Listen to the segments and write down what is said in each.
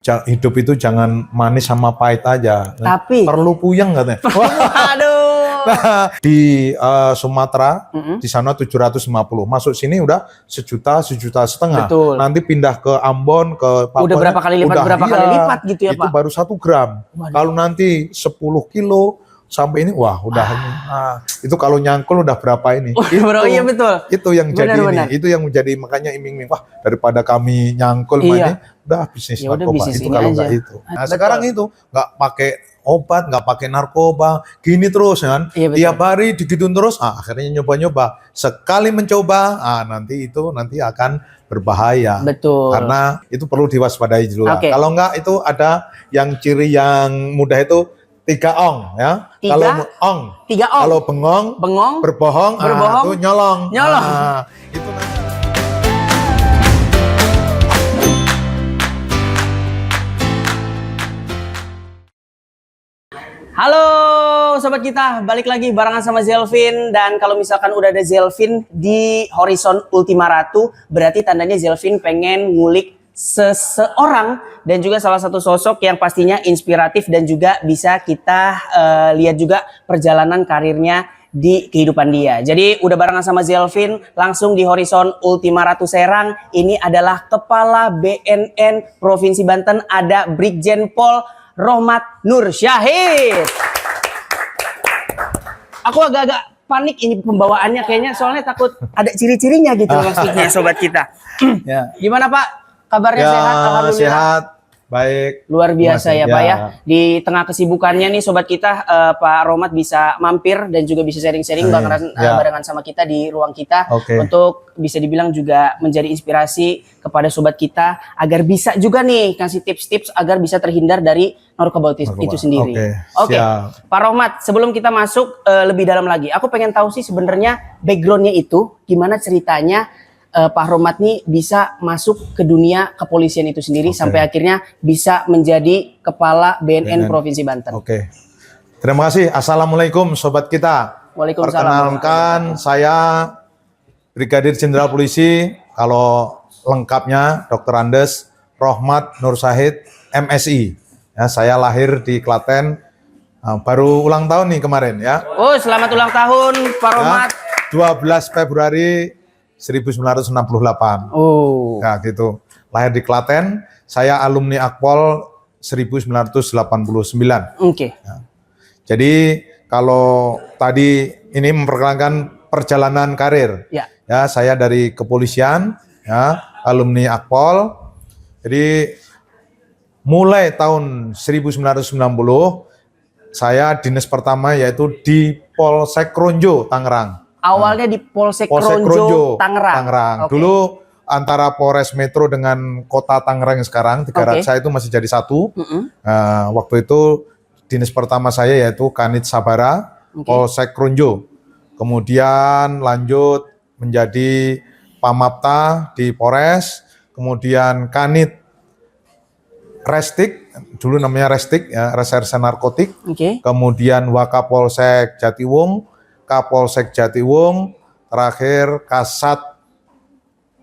hidup itu jangan manis sama pahit aja. Tapi perlu puyeng katanya. aduh. Nah, di Sumatera di sana 750. Masuk sini udah 1,5 juta. Betul. Nanti pindah ke Ambon, ke Papua. Udah berapa kali lipat, kali lipat gitu ya, itu Pak? baru 1 gram. Kalau nanti 10 kilo sampai ini, wah udah itu kalau nyangkul udah berapa ini? Iya betul. Itu yang jadi Benar. ini, itu yang menjadi makanya iming-iming, wah daripada kami nyangkul ini, udah bisnis Ya udah narkoba bisnis itu ini kalau aja. nggak itu. Nah Betul. sekarang itu nggak pakai obat, nggak pakai narkoba, gini terus kan? Iya, Tiap hari digituin terus, akhirnya nyoba-nyoba. Sekali mencoba, nanti akan berbahaya. Betul. Karena itu perlu diwaspadai dulu. Oke. Kalau nggak itu ada yang ciri yang mudah itu 3 ong ya. Kalau ong, 3 ong. kalau bengong, berbohong, itu nyolong. Itu nanti. Halo sobat kita, balik lagi barengan sama Zelvin. Dan kalau misalkan udah ada Zelvin di Horizon Ultima Ratu, berarti tandanya Zelvin pengen ngulik seseorang dan juga salah satu sosok yang pastinya inspiratif dan juga bisa kita lihat juga perjalanan karirnya di kehidupan dia. Jadi udah barengan sama Zelvin langsung di Horizon Ultima Ratu Serang. Ini adalah Kepala BNN Provinsi Banten, ada Brigjen Pol Rohmat Nur Syahid. Aku agak-agak panik ini pembawaannya kayaknya, soalnya takut ada ciri-cirinya gitu maksudnya sobat kita. Ya. Gimana Pak? Kabarnya Ya, sehat? Alhamdulillah. sehat, baik. Luar biasa ya Pak ya. Ya. Di tengah kesibukannya nih sobat kita, Pak Rohmat bisa mampir dan juga bisa sharing-sharing barengan sama kita di ruang kita. Untuk bisa dibilang juga menjadi inspirasi kepada sobat kita agar bisa juga nih kasih tips-tips agar bisa terhindar dari narkoba itu sendiri. Oke. Pak Rohmat, sebelum kita masuk lebih dalam lagi, aku pengen tahu sih sebenarnya backgroundnya itu gimana ceritanya Pak Rohmat nih bisa masuk ke dunia kepolisian itu sendiri sampai akhirnya bisa menjadi Kepala BNN Provinsi Banten. Terima kasih. Assalamualaikum sobat kita. Waalaikumsalam. Perkenalkan, saya Brigadir Jenderal Polisi, kalau lengkapnya Dr. Andes Rohmat Nur Syahid, MSI. Ya, saya lahir di Klaten, baru ulang tahun nih kemarin ya. Oh, selamat ulang tahun Pak Rohmat. 12 Februari 1968. Oh. Ya gitu. Lahir di Klaten, saya alumni Akpol 1989. Ya. Jadi kalau tadi ini memperkenalkan perjalanan karir. Ya, saya dari kepolisian, ya, alumni Akpol. Jadi mulai tahun 1990 saya dinas pertama yaitu di Polsek Kronjo, Tangerang. Awalnya di Polsek Kronjo, Tangerang. Dulu antara Polres Metro dengan Kota Tangerang yang sekarang, Tiga Raksa itu masih jadi satu. Waktu itu dinas pertama saya yaitu Kanit Sabara, Polsek Kronjo. Kemudian lanjut menjadi Pamapta di Polres, kemudian Kanit Restik, dulu namanya Restik, ya, Reserse Narkotik. Kemudian Wakapolsek Jatiwung, Kapolsek Jatiwung, terakhir Kasat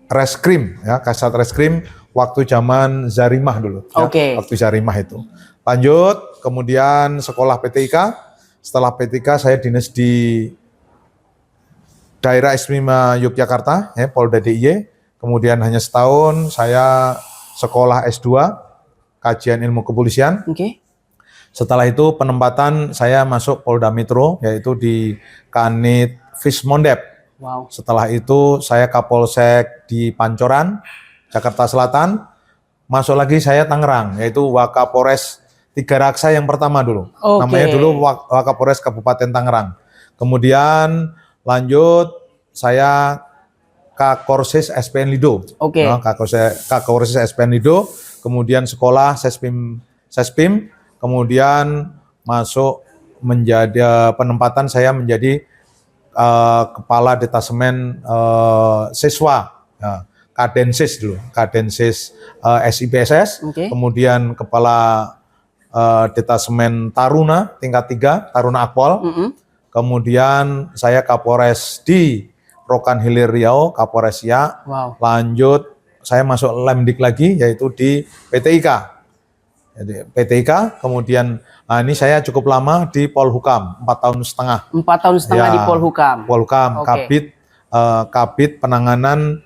Reskrim, ya, Kasat Reskrim waktu zaman Zarimah dulu, ya, waktu Zarimah itu. Lanjut, kemudian sekolah PTIK. Setelah PTIK saya dinas di Daerah Istimewa Yogyakarta, ya, Polda DIY. Kemudian hanya setahun saya sekolah S2, kajian ilmu kepolisian. Setelah itu penempatan saya masuk Polda Metro, yaitu di Kanit Vismondep. Setelah itu saya Kapolsek di Pancoran, Jakarta Selatan. Masuk lagi saya Tangerang, yaitu Wakapolres Tiga Raksa yang pertama dulu. Namanya dulu Wakapolres Kabupaten Tangerang. Kemudian lanjut saya Kakorsis SPN Lido. Kakorsis SPN Lido, kemudian sekolah Sespim. Kemudian masuk menjadi penempatan saya menjadi kepala detasemen siswa, Kadensis dulu, Kadensis SIPSS. Kemudian kepala detasemen Taruna tingkat 3, Taruna Akpol. Kemudian saya Kapolres di Rokan Hilir Riau, Kapolres Ya. Lanjut saya masuk Lemdik lagi, yaitu di PTIK. Jadi PTIK, kemudian ini saya cukup lama di Polhukam, 4 tahun setengah. 4 tahun setengah di Polhukam. Polhukam, Kabid penanganan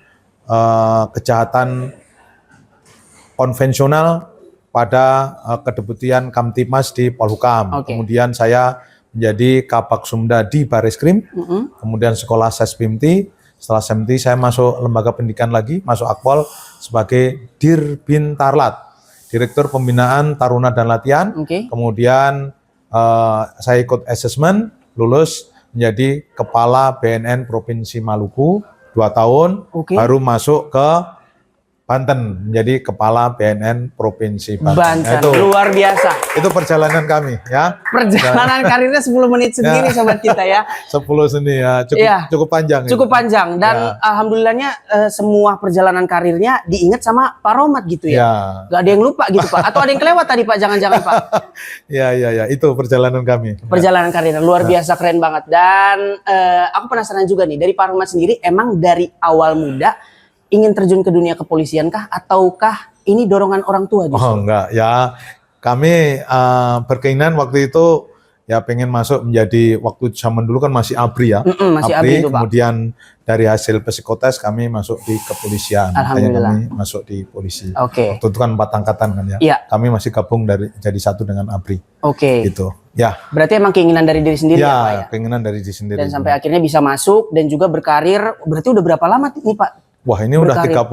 kejahatan konvensional pada Kedeputian Kamtibmas di Polhukam. Kemudian saya menjadi Kabak Sumda di Bareskrim, kemudian sekolah Sespimti. Setelah Semti saya masuk lembaga pendidikan lagi, masuk Akpol sebagai Dirbintarlat. Direktur Pembinaan Taruna dan Latihan, kemudian saya ikut asesmen, lulus menjadi Kepala BNN Provinsi Maluku 2 tahun, baru masuk ke Banten menjadi Kepala BNN Provinsi Banten. Itu luar biasa. Itu perjalanan kami ya. Perjalanan karirnya 10 menit sendiri sobat kita ya. 10 seni ya, cukup panjang. Cukup panjang dan alhamdulillahnya semua perjalanan karirnya diingat sama Pak Romat gitu ya. Gak ada yang lupa gitu Pak. Atau ada yang kelewat tadi Pak, jangan-jangan Pak. Ya, itu perjalanan kami. Perjalanan karirnya luar biasa, keren banget. Dan aku penasaran juga nih, dari Pak Romat sendiri emang dari awal muda ingin terjun ke dunia kepolisian kah, ataukah ini dorongan orang tua justru? Oh enggak, ya kami berkeinginan waktu itu ya pengen masuk menjadi, waktu zaman dulu kan masih ABRI ya, masih ABRI itu, Pak. Kemudian dari hasil psikotes kami masuk di kepolisian, alhamdulillah kami masuk di polisi. Waktu itu kan 4 angkatan kan ya, kami masih gabung jadi satu dengan ABRI. Gitu. Ya. Berarti emang keinginan dari diri sendiri ya Pak ya? Keinginan dari diri sendiri. Dan sampai akhirnya bisa masuk dan juga berkarir, berarti udah berapa lama nih Pak? Wah, ini berkarir. Udah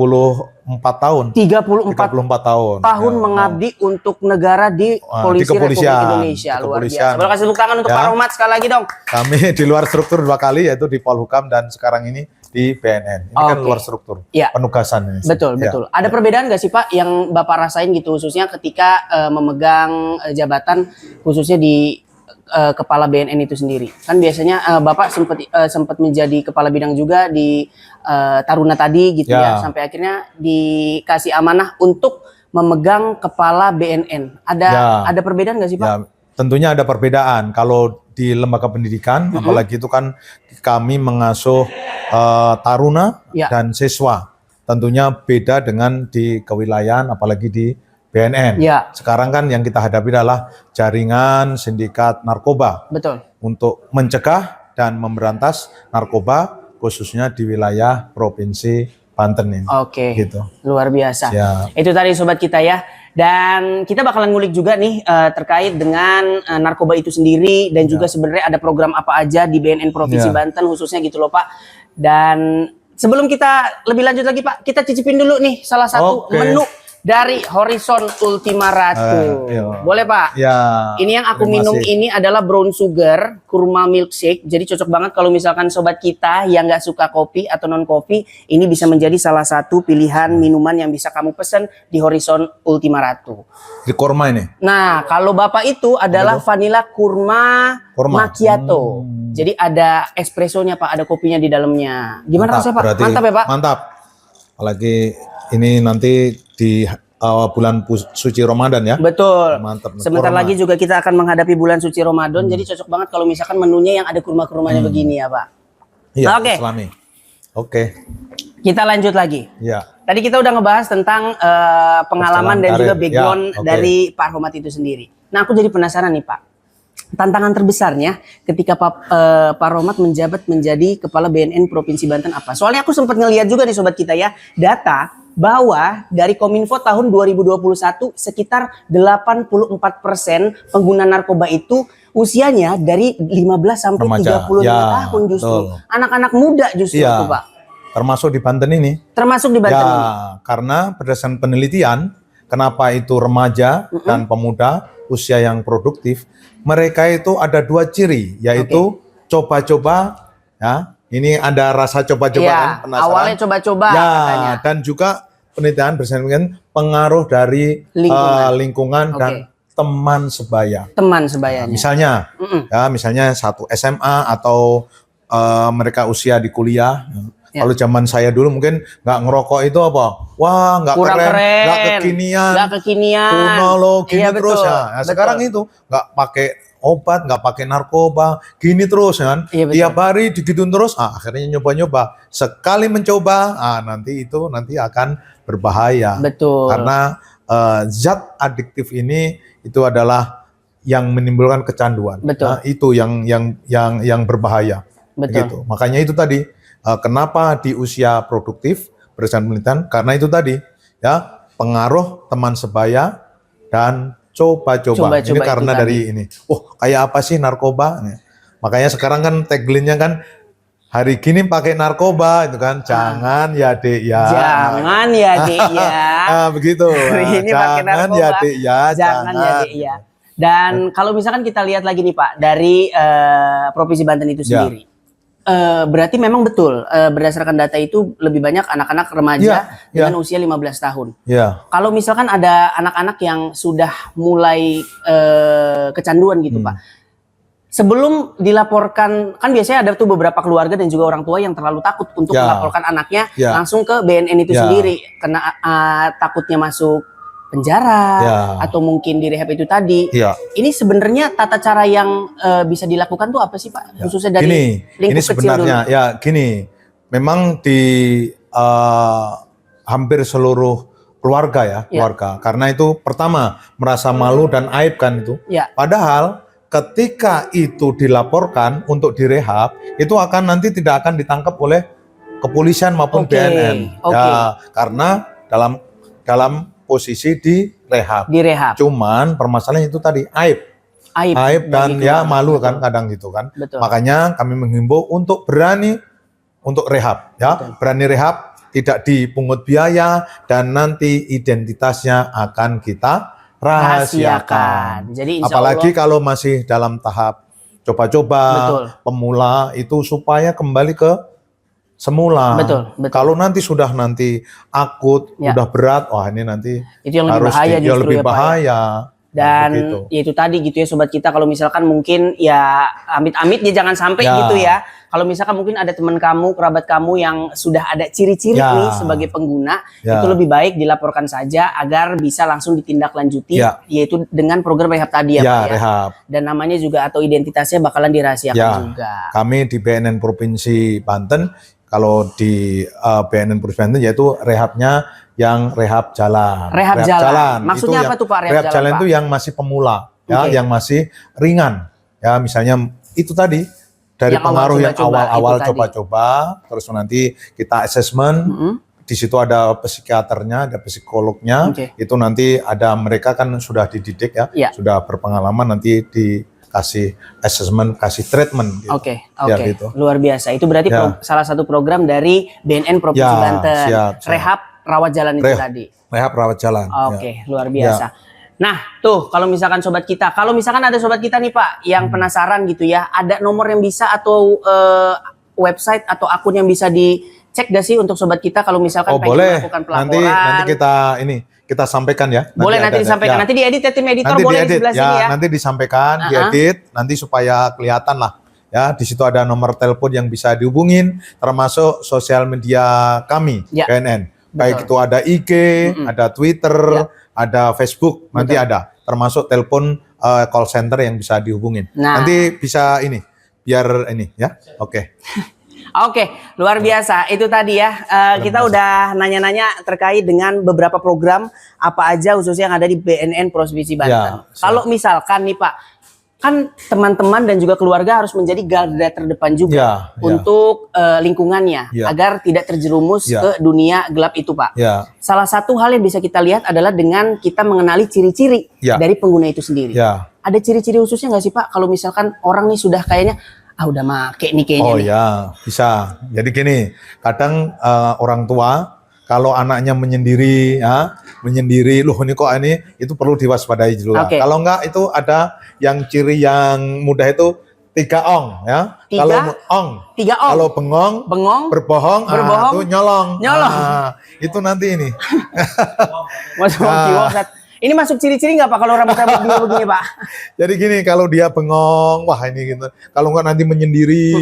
34 tahun. 34 tahun. Tahun mengabdi untuk negara di Polisi Republik Indonesia. Luar biasa. Boleh kasih tepuk tangan untuk Pak Romat sekali lagi dong. Kami di luar struktur 2 kali, yaitu di Polhukam dan sekarang ini di BNN. Ini kan luar struktur. Penugasan ini. Betul. Ada perbedaan nggak sih Pak yang Bapak rasain gitu, khususnya ketika memegang jabatan khususnya di Kepala BNN itu sendiri? Kan biasanya Bapak sempat menjadi kepala bidang juga di Taruna tadi gitu ya, sampai akhirnya dikasih amanah untuk memegang Kepala BNN. Ada perbedaan nggak sih Pak? Ya, tentunya ada perbedaan. Kalau di lembaga pendidikan, apalagi itu kan kami mengasuh taruna dan siswa. Tentunya beda dengan di kewilayahan, apalagi di BNN. Sekarang kan yang kita hadapi adalah jaringan sindikat narkoba. Betul. Untuk mencegah dan memberantas narkoba khususnya di wilayah Provinsi Banten ini. Gitu. Luar biasa. Itu tadi sobat kita ya. Dan kita bakalan ngulik juga nih terkait dengan narkoba itu sendiri dan juga sebenarnya ada program apa aja di BNN Provinsi Banten khususnya gitu loh Pak. Dan sebelum kita lebih lanjut lagi Pak, kita cicipin dulu nih salah satu menu dari Horizon Ultima Ratu. Boleh Pak? Ini yang aku minum ini adalah brown sugar kurma milkshake. Jadi cocok banget kalau misalkan sobat kita yang nggak suka kopi atau non kopi, ini bisa menjadi salah satu pilihan minuman yang bisa kamu pesen di Horizon Ultima Ratu. Di kurma ini? Nah, kalau Bapak itu adalah vanilla kurma macchiato. Jadi ada espressonya Pak, ada kopinya di dalamnya. Gimana rasanya Pak? Mantap ya Pak? Mantap. Apalagi ini nanti di bulan suci Ramadan ya. Betul. Mantap. Sebentar lagi juga kita akan menghadapi bulan suci Ramadan. Jadi cocok banget kalau misalkan menunya yang ada kurma-kurmanya begini ya Pak. Iya. Oke. Kita lanjut lagi. Tadi kita udah ngebahas tentang pengalaman dan juga background dari Pak Romat itu sendiri. Nah aku jadi penasaran nih Pak. Tantangan terbesarnya ketika Pak Romat menjabat menjadi Kepala BNN Provinsi Banten apa? Soalnya aku sempat ngeliat juga nih sobat kita ya, data bahwa dari Kominfo tahun 2021 sekitar 84% pengguna narkoba itu usianya dari 15 sampai 35 tahun justru. Anak-anak muda justru itu Pak. Termasuk di Banten ini. Termasuk di Banten ini. Karena berdasarkan penelitian, kenapa itu remaja dan pemuda usia yang produktif, mereka itu ada 2 ciri, yaitu coba-coba, ya. Ini ada rasa coba-coba kan, penasaran. Awalnya coba-coba katanya. Dan juga penelitian berdasarkan pengaruh dari lingkungan dan teman sebaya. Teman sebayanya. Misalnya, misalnya satu SMA atau mereka usia di kuliah. Kalau zaman saya dulu mungkin nggak ngerokok itu apa? Wah, nggak keren, nggak kekinian, kuno lo, gini terus ya. Nah, sekarang itu nggak pakai obat, nggak pakai narkoba, gini terus kan. Tiap hari digituin terus, akhirnya nyoba-nyoba. Sekali mencoba, nanti akan berbahaya. Betul. Karena zat adiktif ini itu adalah yang menimbulkan kecanduan. Betul. Nah, itu yang berbahaya. Betul. Gitu. Makanya itu tadi kenapa di usia produktif berdasarkan penelitian, karena itu tadi ya pengaruh teman sebaya dan coba-coba. Ini karena dari ini. Oh, kayak apa sih narkoba? Makanya sekarang kan tagline-nya kan hari gini pakai narkoba itu kan, jangan ya Dek ya. Jangan ya Dek ya. Begitu. Hari ini pakai narkoba. Ya Dek ya. Jangan ya Dek ya. Dan kalau misalkan kita lihat lagi nih Pak dari Provinsi Banten itu sendiri. Berarti memang betul berdasarkan data itu lebih banyak anak-anak remaja dengan usia 15 tahun. Kalau misalkan ada anak-anak yang sudah mulai kecanduan gitu Pak. Sebelum dilaporkan, kan biasanya ada tuh beberapa keluarga dan juga orang tua yang terlalu takut untuk melaporkan anaknya langsung ke BNN itu sendiri. Karena takutnya masuk penjara atau mungkin di rehab itu tadi. Ini sebenarnya tata cara yang bisa dilakukan tuh apa sih Pak? Khususnya dari lingkup ini sebenarnya kecil dulu. Gini, memang di hampir seluruh keluarga keluarga. Karena itu pertama merasa malu dan aib kan itu. Padahal ketika itu dilaporkan untuk direhab, itu akan nanti tidak akan ditangkap oleh kepolisian maupun BNN. Ya, karena dalam posisi di rehab. Cuman permasalahan itu tadi aib dan malu kan kadang gitu kan. Makanya kami menghimbau untuk berani untuk rehab berani rehab, tidak dipungut biaya dan nanti identitasnya akan kita rahasiakan. Jadi apalagi kalau masih dalam tahap coba-coba pemula itu supaya kembali ke semula. Kalau nanti sudah akut, udah berat, wah ini nanti itu yang harus lebih bahaya. Dan ya itu tadi gitu ya sobat kita, kalau misalkan mungkin ya amit-amit ya jangan sampai gitu ya. Kalau misalkan mungkin ada teman kamu, kerabat kamu yang sudah ada ciri-ciri nih sebagai pengguna, itu lebih baik dilaporkan saja agar bisa langsung ditindaklanjuti, yaitu dengan program rehab tadi Pak rehab. Dan namanya juga atau identitasnya bakalan dirahasiakan juga. Kami di BNN Provinsi Banten, kalau di BNN Provinsi Banten yaitu rehabnya yang rehab jalan. Rehab jalan. Maksudnya apa tuh Pak rehab jalan itu yang masih pemula, yang masih ringan. Ya, misalnya itu tadi dari yang pengaruh yang awal-awal coba-coba, terus nanti kita assessment. Di situ ada psikiaternya, ada psikolognya. Itu nanti ada mereka kan sudah dididik sudah berpengalaman, nanti dikasih assessment, kasih treatment. Gitu. Gitu. Luar biasa. Itu berarti salah satu program dari BNN Provinsi Banten. Rehab rawat jalan itu tadi. Rehab rawat jalan. Luar biasa. Nah, tuh kalau misalkan sobat kita, kalau misalkan ada sobat kita nih Pak yang penasaran gitu ya, ada nomor yang bisa atau website atau akun yang bisa dicek gak sih untuk sobat kita kalau misalkan pengen melakukan pelaporan? Nanti kita sampaikan ya. Boleh nanti disampaikan. Nanti diedit ya tim editor, nanti boleh di sebelah sini ya. Nanti disampaikan, diedit, nanti supaya kelihatan lah. Ya, di situ ada nomor telepon yang bisa dihubungin, termasuk sosial media kami BNN. Baik itu ada IG, ada Twitter, ada Facebook, nanti ada. Termasuk telepon call center yang bisa dihubungin. Nanti bisa biar ya. Oke, luar biasa. Itu tadi ya, kita udah nanya-nanya terkait dengan beberapa program apa aja khususnya yang ada di BNN Provinsi Banten. Kalau misalkan nih Pak, kan teman-teman dan juga keluarga harus menjadi garda terdepan juga untuk lingkungannya agar tidak terjerumus ke dunia gelap itu Pak. Salah satu hal yang bisa kita lihat adalah dengan kita mengenali ciri-ciri dari pengguna itu sendiri. Ada ciri-ciri khususnya nggak sih Pak kalau misalkan orang nih sudah kayaknya udah make nih kayaknya. Bisa. Jadi gini, kadang orang tua kalau anaknya menyendiri, loh ini kok itu perlu diwaspadai dulu. Kalau enggak itu ada yang ciri yang mudah itu 3 ong ya. Kalau ong, 3 ong. Kalau bengong, berbohong, itu nyolong. Itu nanti ini. Ini masuk ciri-ciri nggak Pak kalau rambut-rambut dia begini Pak? Jadi gini, kalau dia bengong, wah ini gitu. Kalau enggak nanti menyendiri,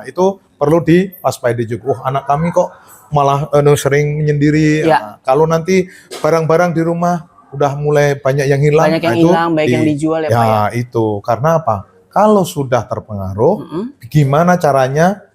itu perlu diwaspadai juga. Anak kami kok malah sering menyendiri. Kalau nanti barang-barang di rumah udah mulai banyak yang hilang, baik yang dijual ya Pak ya. Itu karena apa? Kalau sudah terpengaruh, gimana caranya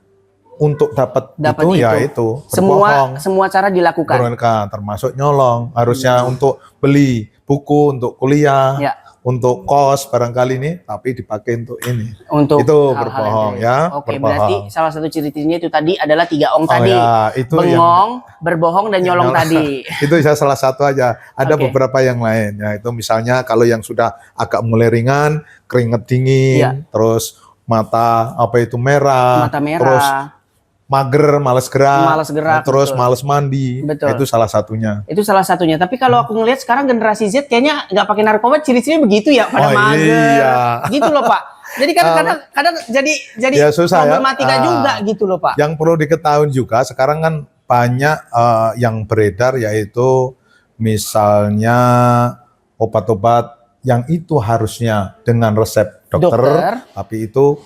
untuk dapat itu, ya itu semua cara dilakukan. Mereka termasuk nyolong, harusnya untuk beli buku, untuk kuliah, untuk kos barangkali ini, tapi dipakai untuk ini. Untuk itu berbohong ya. Oke, berarti salah satu ciri-cirinya itu tadi adalah 3 ong tadi. Ya, itu bengong, berbohong dan nyolong tadi. Itu ya salah satu aja. Ada beberapa yang lain. Ya, itu misalnya kalau yang sudah agak mulai ringan, keringet dingin, terus mata merah, terus mager, malas gerak, terus malas mandi. Itu salah satunya. Itu salah satunya. Tapi kalau aku ngelihat sekarang generasi Z kayaknya nggak pakai narkoba, ciri-cirinya begitu ya, pada mager. Gitu loh Pak. Jadi kadang jadi ya, susah, problematika juga gitu loh Pak. Yang perlu diketahui juga sekarang kan banyak yang beredar, yaitu misalnya obat-obat yang itu harusnya dengan resep dokter. Tapi itu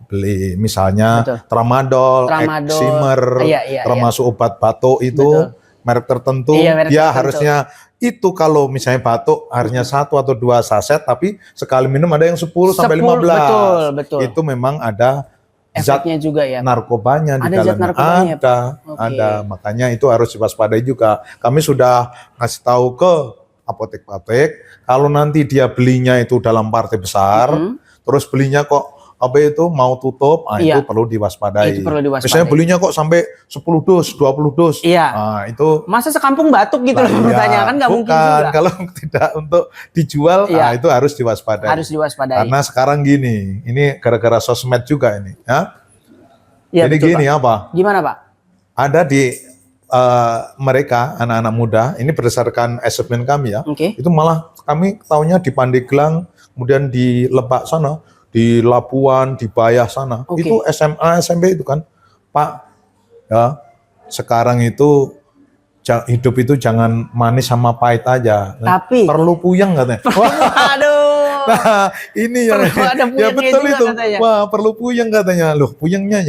beli, misalnya tramadol, eksimer, termasuk obat batuk itu merek tertentu, dia harusnya itu kalau misalnya batuk harusnya 1 atau 2 saset, tapi sekali minum ada yang 10 sampai 15. Betul. Itu memang ada efeknya juga ya. Narkobanya di dalamnya. Ada. Makanya itu harus diwaspadai juga. Kami sudah ngasih tahu ke apotek-apotek, kalau nanti dia belinya itu dalam partai besar, terus belinya kok mau tutup, itu perlu diwaspadai. Misalnya belinya kok sampai 10 dus, 20 dus. Nah, itu masa sekampung batuk gitu loh bertanya, kan nggak mungkin juga. Kalau tidak untuk dijual, itu harus diwaspadai. Karena sekarang gini, ini gara-gara sosmed juga ini, ya. Jadi betul, gini Pak. Gimana Pak? Ada di mereka anak-anak muda, ini berdasarkan asesmen kami ya. Itu malah kami tahunya di Pandeglang, kemudian di Lebak sana, di Labuan, di Bayah sana, itu SMA, SMP itu kan, Pak, ya sekarang itu hidup itu jangan manis sama pahit aja, tapi perlu puyeng katanya. Aduh. Nah, ini yang ya betul itu. Katanya. Wah, perlu puyeng katanya. Loh, puyengnya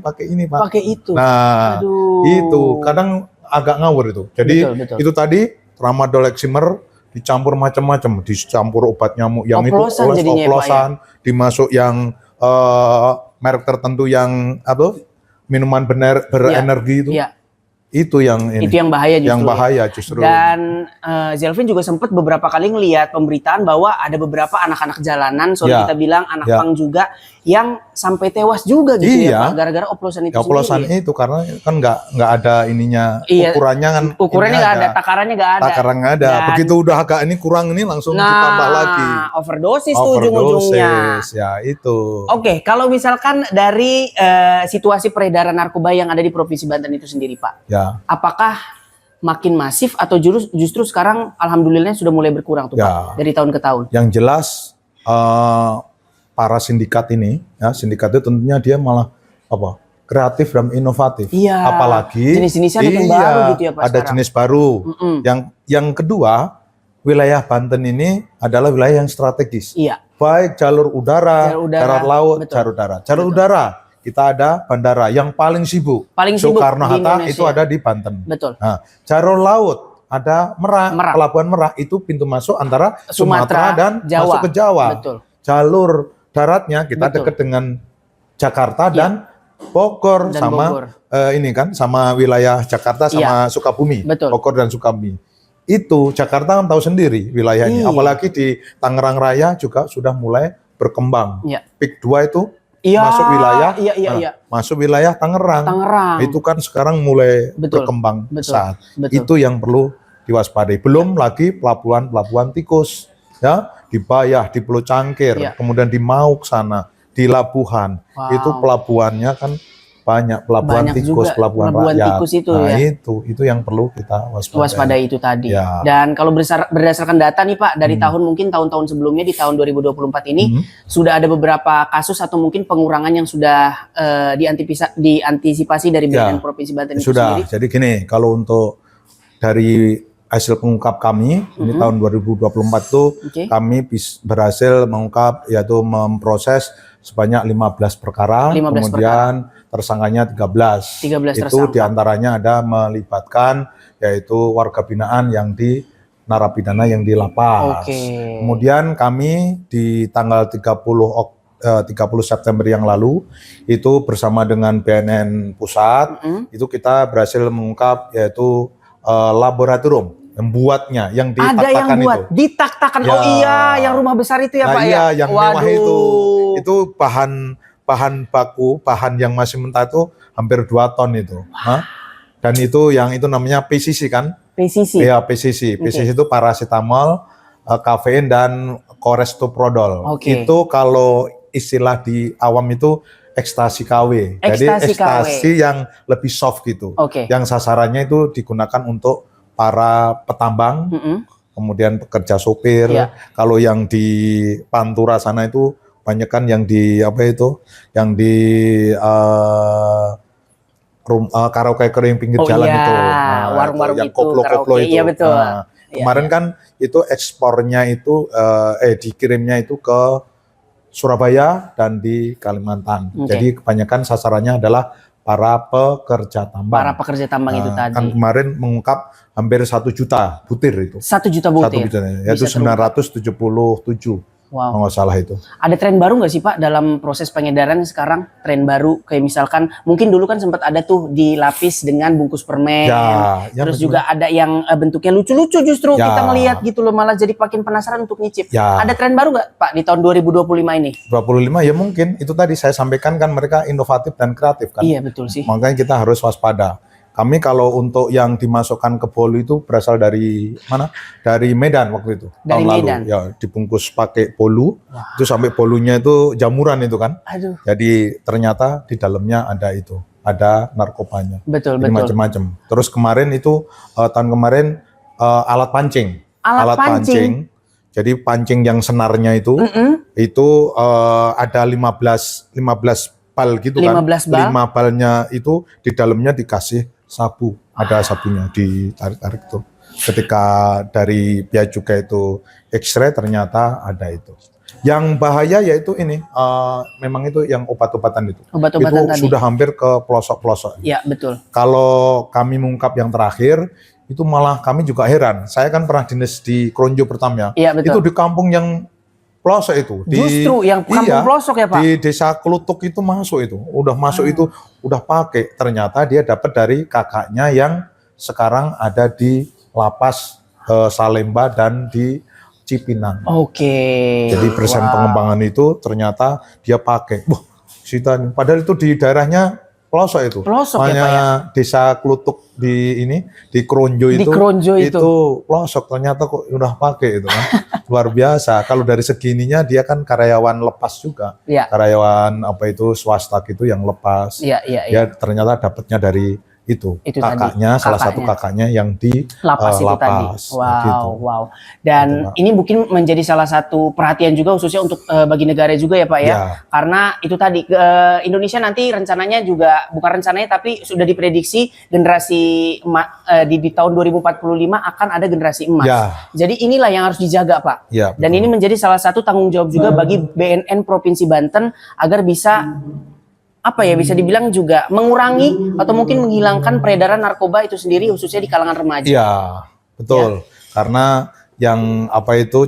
pakai ini, Pak. Pakai itu. Nah, itu kadang agak ngawur itu. Jadi betul. Itu tadi tramadol, eksimer dicampur macam-macam, dicampur obat nyamuk yang oplosan itu oplosan, dimasuk yang merek tertentu yang minuman berenergi itu. Itu yang bahaya justru. Yang bahaya justru. Dan Zelvin juga sempat beberapa kali ngelihat pemberitaan bahwa ada beberapa anak-anak jalanan, kita bilang anak pang juga, yang sampai tewas juga gitu ya Pak, gara-gara oplosan itu sendiri. Oplosan itu karena kan nggak ada ininya, ukurannya kan. Ukurannya nggak ada, takarannya nggak ada. Takaran nggak ada. Begitu udah agak ini kurang ini langsung ditambah lagi. Overdosis tuh ujung-ujungnya. Ya itu. Oke, kalau misalkan dari situasi peredaran narkoba yang ada di Provinsi Banten itu sendiri Pak. Apakah makin masif atau justru sekarang alhamdulillah sudah mulai berkurang tuh Pak, dari tahun ke tahun? Yang jelas para sindikat ini, sindikat itu tentunya dia malah kreatif dan inovatif. Apalagi jenis-jenisnya yang baru gitu ya Pak. Ada jenis baru. Yang kedua, wilayah Banten ini adalah wilayah yang strategis. Baik jalur udara, darat laut, jalur darat. Jalur udara kita ada bandara yang paling sibuk Soekarno-Hatta itu ada di Banten. Nah, jalur laut ada Merak. Pelabuhan Merak itu pintu masuk antara Sumatera dan Jawa. Masuk ke Jawa. Jalur daratnya kita dekat dengan Jakarta dan Bogor sama wilayah Jakarta sama Sukabumi. Bogor dan Sukabumi. Itu Jakarta kan tahu sendiri wilayahnya. Apalagi di Tangerang Raya juga sudah mulai berkembang. PIK 2 itu masuk wilayah, masuk wilayah Tangerang. Itu kan sekarang mulai berkembang pesat. Itu yang perlu diwaspadai. Belum lagi pelabuhan tikus, ya di Bayah, di Pulau Cangkir, kemudian di Mauk sana, di Labuhan. Itu pelabuhannya kan banyak tikus, pelabuhan rakyat. Tikus itu itu yang perlu kita waspadai itu tadi. Dan kalau berdasarkan data nih Pak, dari tahun-tahun sebelumnya di tahun 2024 ini sudah ada beberapa kasus atau mungkin pengurangan yang sudah diantisipasi dari BNN Provinsi Banten itu sendiri. Jadi gini, kalau untuk dari hasil pengungkap kami ini tahun 2024 itu kami berhasil mengungkap, yaitu memproses sebanyak 15 perkara, kemudian tersangkanya 13 itu diantaranya ada melibatkan yaitu warga binaan yang di narapidana yang di lapas. Kemudian kami di tanggal 30 30 September yang lalu itu bersama dengan BNN Pusat itu kita berhasil mengungkap yaitu laboratorium yang buatnya, yang ada yang ditak-takan buat itu. ditak-takan. Ya. Oh iya, yang rumah besar itu ya Nah, Pak iya, ya. yang mewah itu bahan baku, bahan yang masih mentah itu hampir 2 ton itu. Hah? Dan itu yang itu namanya PCC kan? PCC. Iya, PCC. PCC itu paracetamol, kafein dan kolesterol. Itu kalau istilah di awam itu ekstasi KW. Jadi ekstasi yang lebih soft gitu. Yang sasarannya itu digunakan untuk para petambang, kemudian pekerja sopir. Kalau yang di Pantura sana itu banyak kan yang di apa itu, yang di karaoke kering pinggir jalan itu, warung-warung yang itu, koplo-koplo itu. Iya betul. Kemarin kan itu ekspornya itu dikirimnya itu ke Surabaya dan di Kalimantan. Jadi kebanyakan sasarannya adalah para pekerja tambang. Para pekerja tambang itu tadi. Kan kemarin mengungkap hampir 1 juta butir itu. 1 juta butir. 1 juta, yaitu 977. Wow. Nggak salah itu. Ada tren baru nggak sih Pak dalam proses pengedaran sekarang? Tren baru kayak misalkan mungkin dulu kan sempat ada tuh dilapis dengan bungkus permen. Terus betul. Juga ada yang bentuknya lucu-lucu justru kita ngelihat gitu loh, malah jadi makin penasaran untuk nyicip. Ada tren baru nggak Pak di tahun 2025 ini? 25 ya mungkin. Itu tadi saya sampaikan kan mereka inovatif dan kreatif kan. Iya betul sih. Makanya kita harus waspada. Kami kalau untuk yang dimasukkan ke Bolu itu berasal dari mana? Dari Medan waktu itu. Dari tahun Medan. Lalu. Ya, dibungkus pakai bolu. Itu sampai bolunya itu jamuran itu kan. Aduh. Jadi ternyata di dalamnya ada itu, ada narkobanya. Betul. Macam-macam. Terus kemarin itu tahun kemarin alat pancing. Alat pancing. Jadi pancing yang senarnya itu ada 15 bal gitu 15 kan. bal. 5 balnya itu di dalamnya dikasih sabu, ada sabunya ditarik-tarik tuh. Ketika dari bea cukai itu X-ray ternyata ada itu. Yang bahaya yaitu ini, memang itu yang obat-obatan itu. Obat-obatan itu sudah hampir ke pelosok-pelosok. Iya betul. Kalau kami mengungkap yang terakhir, itu malah kami juga heran. Saya kan pernah dinas di Kronjo pertama. Iya betul. Itu di kampung yang pelosok itu. Justru yang kampung pelosok ya Pak? Di desa Klutuk itu masuk itu. Udah masuk itu, udah pakai. Ternyata dia dapat dari kakaknya yang sekarang ada di Lapas Salemba dan di Cipinang. Jadi persen pengembangan itu ternyata dia pakai. Wah, padahal itu di daerahnya pelosok itu. Pelosok ya Pak ya? Desa Klutuk di Kronjo itu. Itu pelosok, ternyata kok udah pakai itu kan. Luar biasa. Kalau dari segininya dia kan karyawan lepas juga. Karyawan swasta gitu yang lepas. Ya ternyata dapatnya dari itu kakaknya, salah satu kakaknya yang di lapas itu tadi. Wow. Dan ini mungkin menjadi salah satu perhatian juga khususnya untuk bagi negara juga ya Pak ya. Karena itu tadi Indonesia nanti rencananya juga, bukan rencananya tapi sudah diprediksi generasi di tahun 2045 akan ada generasi emas. Jadi inilah yang harus dijaga Pak. Dan ini menjadi salah satu tanggung jawab juga bagi BNN Provinsi Banten agar bisa bisa dibilang juga mengurangi atau mungkin menghilangkan peredaran narkoba itu sendiri khususnya di kalangan remaja. Iya, betul. Karena yang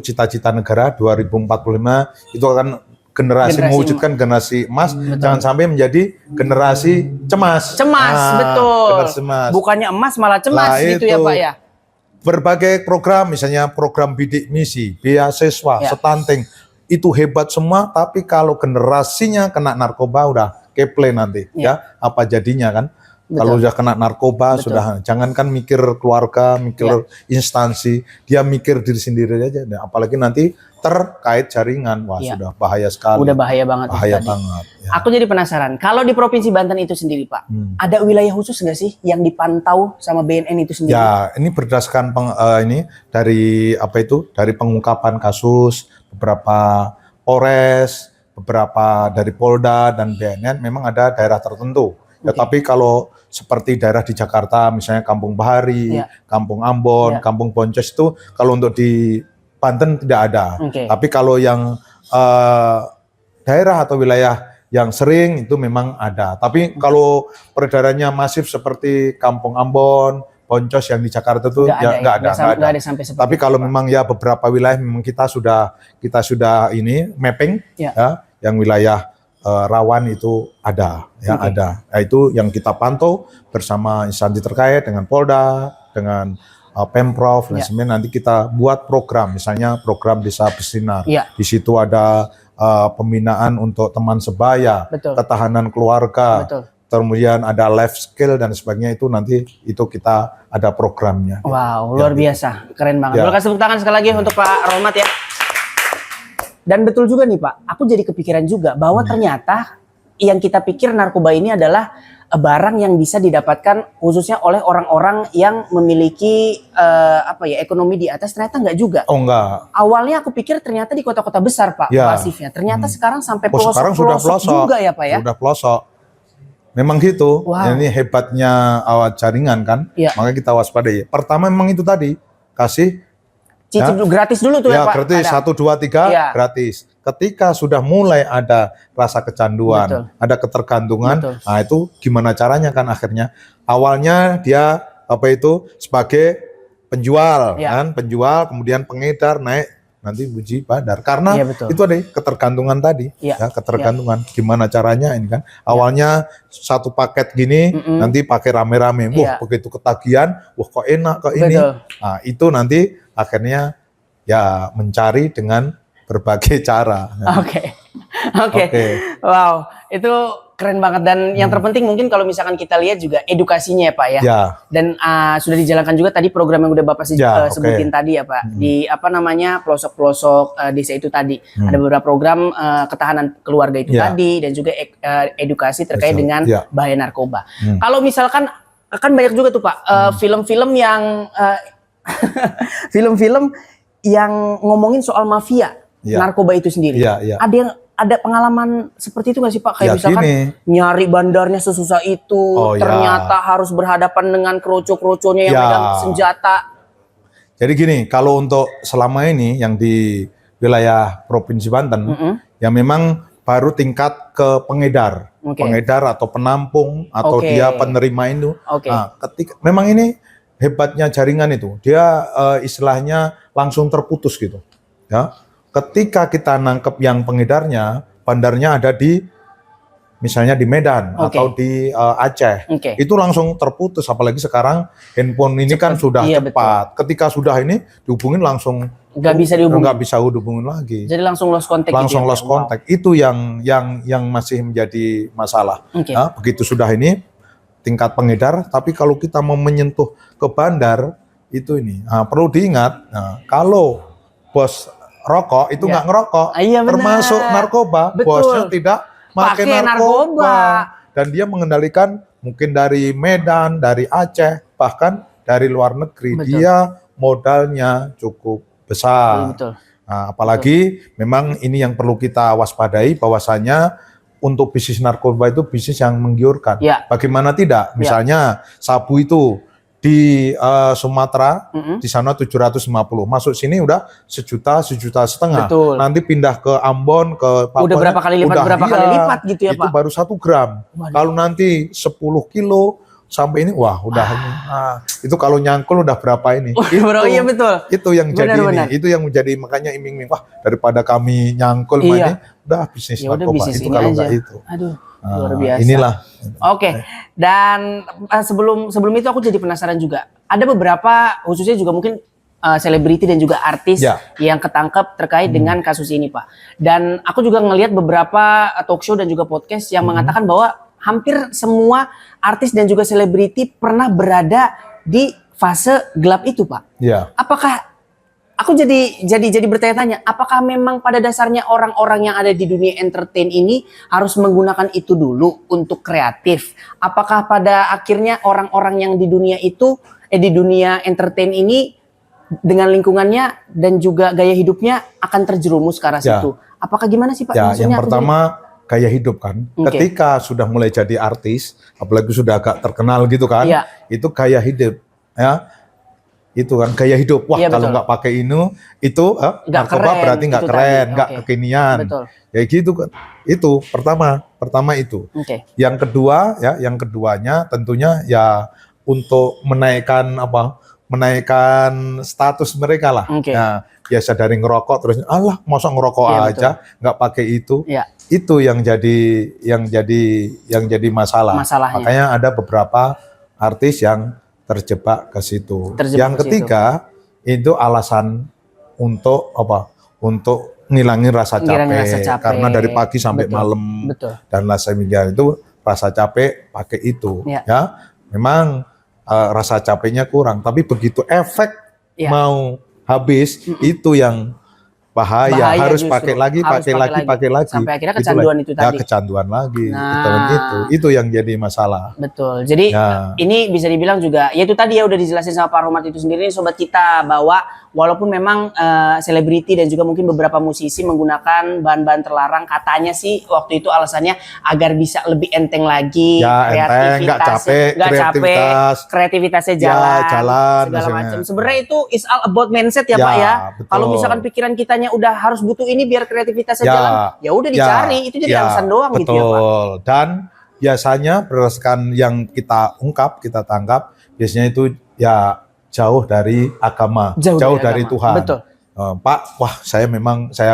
cita-cita negara 2045 itu akan mewujudkan generasi emas. Jangan sampai menjadi generasi cemas. Betul. Generasi emas. Bukannya emas malah cemas gitu ya Pak ya. Berbagai program, misalnya program bidik misi, beasiswa, stunting, itu hebat semua, tapi kalau generasinya kena narkoba udah keple nanti apa jadinya kan. Kalau udah kena narkoba sudah, jangankan mikir keluarga, mikir instansi, dia mikir diri sendiri aja. Apalagi nanti terkait jaringan, sudah bahaya sekali. Udah bahaya banget. Aku jadi penasaran, kalau di Provinsi Banten itu sendiri Pak, ada wilayah khusus nggak sih yang dipantau sama BNN itu sendiri? Ya, ini berdasarkan dari dari pengungkapan kasus beberapa Polres, beberapa dari Polda dan BNN, memang ada daerah tertentu. Tapi kalau seperti daerah di Jakarta, misalnya Kampung Bahari, Kampung Ambon, Kampung Boncos itu, kalau untuk di Banten tidak ada. Tapi kalau yang daerah atau wilayah yang sering itu memang ada. Tapi kalau peredarannya masif seperti Kampung Ambon, Boncos yang di Jakarta itu nggak ada. Tapi kalau memang beberapa wilayah memang kita sudah mapping yang wilayah rawan itu ada, ya ada. Nah, itu yang kita pantau bersama instansi terkait dengan Polda, dengan Pemprov, dan nanti kita buat program, misalnya program Desa Bersinar. Di situ ada pembinaan untuk teman sebaya, ketahanan keluarga, kemudian ada life skill dan sebagainya, itu nanti itu kita ada programnya. Wow, luar biasa, keren banget. Boleh kasih tepuk tangan sekali lagi untuk Pak Rohmat ya. Dan betul juga nih Pak, aku jadi kepikiran juga bahwa ternyata yang kita pikir narkoba ini adalah barang yang bisa didapatkan khususnya oleh orang-orang yang memiliki ekonomi di atas, ternyata enggak juga. Oh enggak. Awalnya aku pikir ternyata di kota-kota besar Pak masifnya, ternyata sekarang sampai pelosok-pelosok juga ya Pak ya. Sudah pelosok. Memang gitu. Ini hebatnya jaringan kan, makanya kita waspadai. Pertama memang itu tadi, kasih cicip gratis dulu tuh ya Pak. Gratis, 1, 2, 3 gratis. Ketika sudah mulai ada rasa kecanduan, ada ketergantungan, nah itu gimana caranya kan akhirnya. Awalnya dia sebagai penjual, kan, penjual, kemudian pengedar, naik nanti muji badar. Karena itu ada ketergantungan tadi, ketergantungan. Gimana caranya ini kan. Awalnya satu paket gini, nanti pakai rame-rame. Wah, begitu ketagihan, wah kok enak kok ini. Nah, itu nanti akhirnya ya mencari dengan berbagai cara. Oke. Wow, itu keren banget. Dan yang terpenting mungkin kalau misalkan kita lihat juga edukasinya ya Pak ya. Dan sudah dijalankan juga tadi program yang udah Bapak sebutin tadi ya Pak. Di pelosok-pelosok desa itu tadi. Ada beberapa program ketahanan keluarga itu tadi, dan juga edukasi terkait dengan bahaya narkoba. Kalau misalkan kan banyak juga tuh Pak film-film yang film-film yang ngomongin soal mafia narkoba itu sendiri. Ada pengalaman seperti itu nggak sih Pak? Kayak misalkan nyari bandarnya sesusah itu, ternyata harus berhadapan dengan kroco-kroconya yang megang senjata. Jadi gini, kalau untuk selama ini yang di wilayah Provinsi Banten, ya memang baru tingkat ke pengedar, pengedar atau penampung atau dia penerima itu. Nah, ketika memang ini hebatnya jaringan itu, dia istilahnya langsung terputus gitu. Ya, ketika kita nangkep yang pengedarnya, bandarnya ada di misalnya di Medan atau di Aceh, itu langsung terputus. Apalagi sekarang handphone ini kan sudah cepat. Ketika sudah ini dihubungin langsung nggak bisa dihubungin lagi. Jadi langsung lost contact. Langsung lost contact. Itu yang masih menjadi masalah. Nah, begitu sudah ini tingkat pengedar, tapi kalau kita mau menyentuh ke bandar itu ini perlu diingat, kalau bos rokok itu nggak ngerokok, termasuk narkoba, bosnya tidak pakai narkoba, dan dia mengendalikan mungkin dari Medan, dari Aceh, bahkan dari luar negeri. Dia modalnya cukup besar. Nah, apalagi memang ini yang perlu kita waspadai, bahwasanya untuk bisnis narkoba itu bisnis yang menggiurkan. Bagaimana tidak? Misalnya sabu itu di Sumatera, di sana 750, masuk sini udah 1 juta setengah. Nanti pindah ke Ambon, ke Papua. Udah berapa kali lipat gitu ya Pak? Itu baru 1 gram. Kalau nanti 10 kilo sampai ini, wah udah itu kalau nyangkul udah berapa ini? Itu yang jadi ini, itu yang menjadi makanya iming-iming, wah daripada kami nyangkul ini, udah bisnis narkoba itu kalau enggak itu. Aduh, luar biasa. Inilah. Dan sebelum itu aku jadi penasaran juga. Ada beberapa khususnya juga mungkin selebriti dan juga artis yang ketangkep terkait dengan kasus ini Pak. Dan aku juga ngelihat beberapa talk show dan juga podcast yang mengatakan bahwa hampir semua artis dan juga selebriti pernah berada di fase gelap itu Pak. Apakah aku jadi bertanya-tanya, apakah memang pada dasarnya orang-orang yang ada di dunia entertain ini harus menggunakan itu dulu untuk kreatif? Apakah pada akhirnya orang-orang yang di dunia itu di dunia entertain ini dengan lingkungannya dan juga gaya hidupnya akan terjerumus ke arah situ? Apakah gimana sih Pak? Yang pertama gaya hidup kan. Ketika sudah mulai jadi artis, apalagi sudah agak terkenal gitu kan, itu gaya hidup ya. Itu kan gaya hidup. Wah, kalau nggak pakai itu narkoba berarti nggak keren, nggak kekinian. Ya gitu kan. Itu pertama itu. Yang kedua ya, yang keduanya tentunya ya untuk menaikkan menaikkan status mereka lah. Nah, biasa dari ngerokok terus alah masa ngerokok aja nggak pakai itu. Itu yang jadi masalah. Makanya ada beberapa artis yang terjebak ke situ. Yang ketiga itu alasan untuk apa? Untuk ngilangin rasa capek. Karena dari pagi sampai malam dan lain itu rasa capek pakai itu. Ya, memang rasa capeknya kurang. Tapi begitu efek mau habis itu yang bahaya harus pakai lagi sampai akhirnya kecanduan itu tadi. Kecanduan lagi. Itu yang jadi masalah. Betul. Jadi ini bisa dibilang juga ya itu tadi ya udah dijelasin sama Pak Romat itu sendiri nih sobat kita, bahwa walaupun memang selebriti dan juga mungkin beberapa musisi menggunakan bahan-bahan terlarang, katanya sih waktu itu alasannya agar bisa lebih enteng lagi, kreativitasnya jalan segala macam. Sebenarnya itu is all about mindset ya Pak ya. Kalau misalkan pikiran kitanya udah harus butuh ini biar kreativitasnya jalan, ya udah dicari, itu jadi alasan doang gitu ya Pak. Dan biasanya berdasarkan yang kita ungkap, kita tangkap, biasanya itu ya jauh dari agama, jauh dari Tuhan. Betul. Pak, wah saya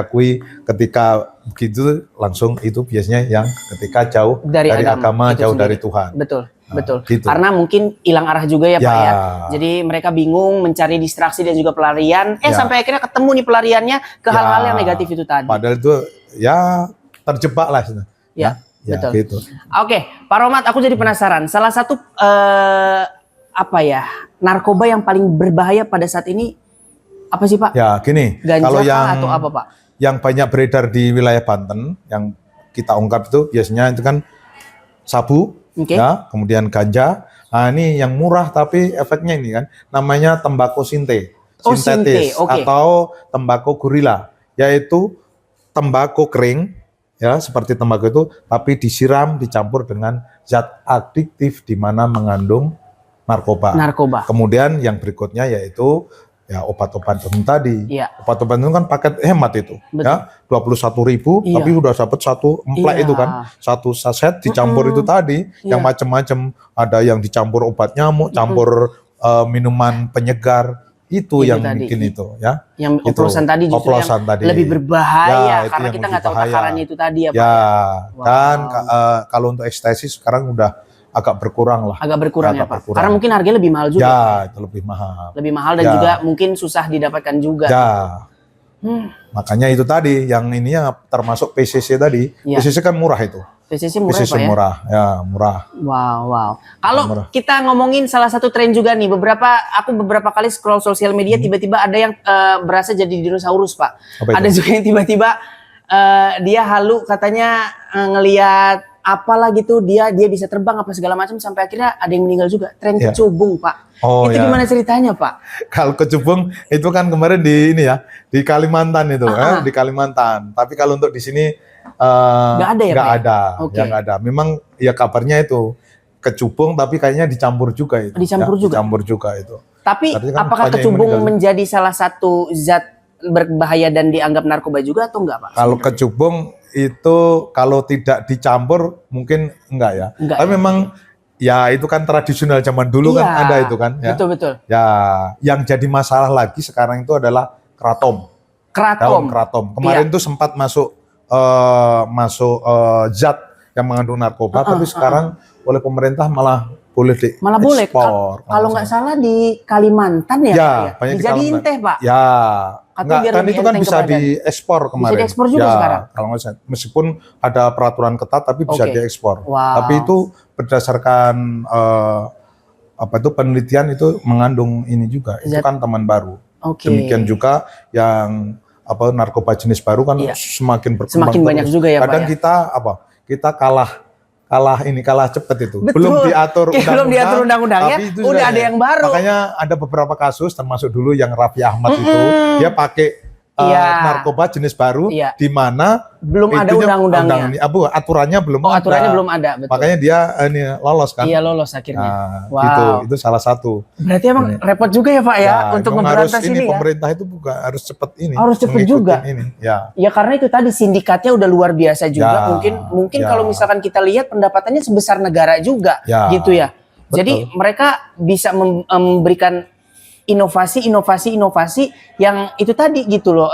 akui ketika begitu langsung itu biasanya yang ketika jauh dari agama jauh sendiri. Dari Tuhan. Betul. Betul, gitu. Karena mungkin hilang arah juga ya Pak ya. Jadi mereka bingung mencari distraksi dan juga pelarian. Sampai akhirnya ketemu nih pelariannya ke hal-hal yang negatif itu tadi. Padahal itu ya terjebak lah. Betul. Gitu. Oke, Pak Romat, aku jadi penasaran. Salah satu narkoba yang paling berbahaya pada saat ini apa sih Pak? Ya gini, ganja kalau yang atau apa Pak? Yang banyak beredar di wilayah Banten yang kita ungkap itu biasanya itu kan sabu. Ya, kemudian ganja. Nah, ini yang murah tapi efeknya ini kan namanya tembakau sintetis atau tembakau gorila, yaitu tembakau kering ya seperti tembakau itu tapi disiram dicampur dengan zat adiktif di mana mengandung narkoba. Kemudian yang berikutnya yaitu ya obat-obatan tadi. Obat-obatan itu kan paket hemat itu. Ya, 21.000 tapi udah dapat satu emplek itu kan. Satu saset dicampur itu tadi yang macam-macam, ada yang dicampur obat nyamuk, campur minuman penyegar. Itu yang tadi bikin itu ya. Yang oplosan tadi justru yang lebih berbahaya karena kita nggak tahu takarannya itu tadi ya Pak. Dan kalau untuk ekstasi sekarang udah agak berkurang lah. Agak berkurang ya Pak. Karena mungkin harganya lebih mahal juga. Ya, itu lebih mahal. Lebih mahal dan juga mungkin susah didapatkan juga. Makanya itu tadi yang ininya termasuk PCC tadi. PCC kan murah itu. PCC murah Pak ya? Murah. Wow. Kalau kita ngomongin salah satu tren juga nih, aku beberapa kali scroll sosial media tiba-tiba ada yang berasa jadi dinosaurus Pak. Ada juga yang tiba-tiba dia halu katanya ngelihat apalah gitu, dia bisa terbang apa segala macam sampai akhirnya ada yang meninggal juga. Tren kecubung Pak. Itu gimana ceritanya Pak? Kalau kecubung itu kan kemarin di Kalimantan itu, di Kalimantan. Tapi kalau untuk di sini nggak ada. Memang ya kabarnya itu kecubung tapi kayaknya dicampur juga itu. Dicampur juga itu. Tapi apakah kecubung menjadi salah satu zat berbahaya dan dianggap narkoba juga atau enggak Pak? Kalau kecubung itu kalau tidak dicampur mungkin enggak ya. Tapi memang ya itu kan tradisional zaman dulu kan ada itu kan ya. Betul. Ya, yang jadi masalah lagi sekarang itu adalah kratom. Daun kratom. Kemarin itu sempat masuk zat yang mengandung narkoba tapi sekarang oleh pemerintah malah boleh diekspor. Kalau nggak salah di Kalimantan ya Pak ya? Dijadiin teh Pak? Ya. Kan itu kan bisa diekspor kemarin. Bisa diekspor juga sekarang? Kalau nggak salah, meskipun ada peraturan ketat tapi bisa diekspor. Tapi itu berdasarkan penelitian itu mengandung ini juga. Itu kan teman baru. Demikian juga yang narkoba jenis baru kan semakin berkembang. Semakin banyak juga ya Pak. Kadang kita kalah cepet itu. Betul. Belum diatur undang-undangnya, udah ada yang baru. Makanya ada beberapa kasus termasuk dulu yang Raffi Ahmad itu dia pakai narkoba jenis baru di mana belum ada undang-undangnya. Aturannya belum ada. Aturannya belum ada, betul. Makanya dia lolos kan. Iya, lolos akhirnya. Itu salah satu. Berarti emang repot juga ya Pak ya untuk memberantas ini ya. Pemerintah itu bukan harus cepat ini. Harus cepat juga. Ya karena itu tadi sindikatnya udah luar biasa juga. Mungkin kalau misalkan kita lihat pendapatannya sebesar negara juga gitu ya. Jadi mereka bisa memberikan inovasi yang itu tadi gitu loh,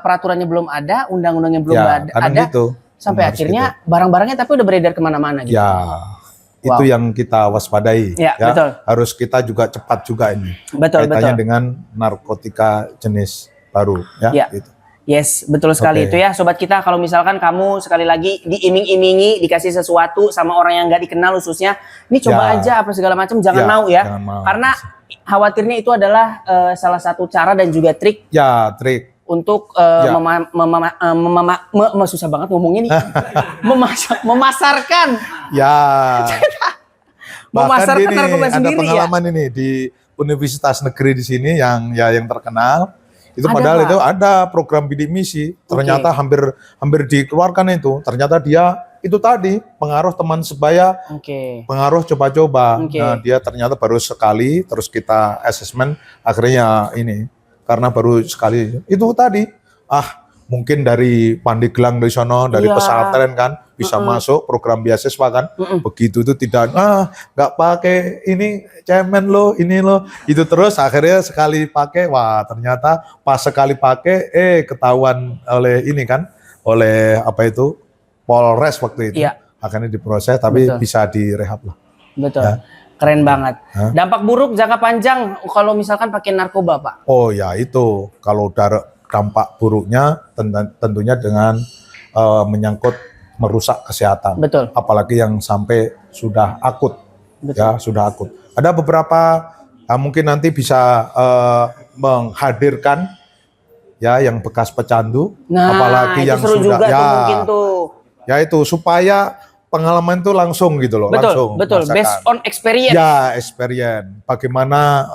peraturannya belum ada, undang-undangnya belum ada, gitu. Sampai akhirnya barang-barangnya tapi udah beredar kemana-mana gitu. Ya, itu yang kita waspadai. Ya, betul. Harus kita juga cepat juga ini. Kaitannya dengan narkotika jenis baru. Ya. Gitu. Yes, betul sekali itu ya Sobat kita. Kalau misalkan kamu sekali lagi diiming-imingi, dikasih sesuatu sama orang yang nggak dikenal khususnya, ini coba aja apa segala macam, jangan mau ya. Jangan mau. Karena khawatirnya itu adalah salah satu cara dan juga trik. Ya, trik. Untuk susah banget ngomongnya nih. Memasarkan. Ya. Memasarkan narkoba sendiri. Ada pengalaman ini di universitas negeri di sini yang terkenal. Itu padahal itu ada program bidik misi. Ternyata hampir dikeluarkan itu. Ternyata dia itu tadi pengaruh teman sebaya, pengaruh coba-coba. Nah, dia ternyata baru sekali, terus kita asesmen, akhirnya ini. Karena baru sekali itu tadi, mungkin dari Pandeglang dari sono, dari pesantren kan bisa masuk program beasiswa kan, begitu itu tidak, nggak pakai ini cemen lo, ini lo, itu terus akhirnya sekali pakai, wah ternyata pas sekali pakai, ketahuan oleh ini kan, oleh apa itu Polres waktu itu, akhirnya diproses tapi bisa direhab lah. Betul. Ya. Keren banget. Dampak buruk jangka panjang kalau misalkan pakai narkoba, Pak? Oh ya itu, kalau dampak buruknya tentunya dengan menyangkut merusak kesehatan. Betul. Apalagi yang sampai sudah akut. Betul. Ya, sudah akut. Ada beberapa mungkin nanti bisa menghadirkan ya yang bekas pecandu, apalagi yang seru sudah juga tuh mungkin tuh. Ya itu supaya pengalaman itu langsung gitu loh, betul. Based on experience. Ya, experience. Bagaimana